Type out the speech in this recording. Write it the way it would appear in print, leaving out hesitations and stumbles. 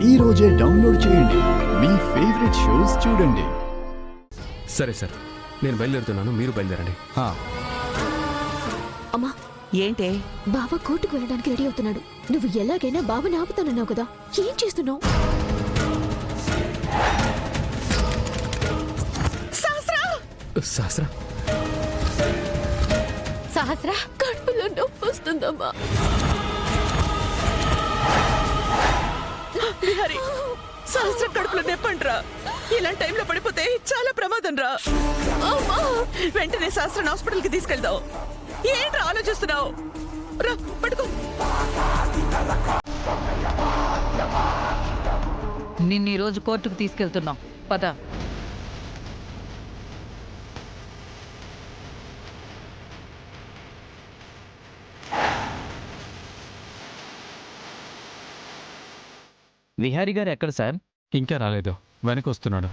ఈ రోజే డౌన్లోడ్ చేయండి. మీ ఫేవరెట్ షోస్ చూడండి. సరే సార్, నేను బయలుదేరుతున్నాను, మీరు బయలుదేరండి. అమ్మా, ఏంటే? బావ కోర్టుకు వెళ్ళడానికి రెడీ అవుతున్నాడు. నువ్వు ఎలాగైనా బావని ఆపుతానన్నావు కదా, ఏం చేస్తున్నావు? సహస్ర, సహస్ర, కడుపులో నొప్పి వస్తుందమ్మా. బిహారీ, సహస్ర కడుపులో నొప్పండ్రా. ఇలాంటి టైంలో పడిపోతే చాలా ప్రమాదం రా. వెంటనే సహస్రని హాస్పిటల్ కి తీసుకెళ్దాం. ఏంట్రా ఆలోచిస్తున్నావు? రా, పడుకో. నిన్ను ఈరోజు కోర్టుకు తీసుకెళ్తున్నాం, పద. విహారీ గారు ఎక్కడ సార్? ఇంకా రాలేదు, వెనక వస్తున్నాడు.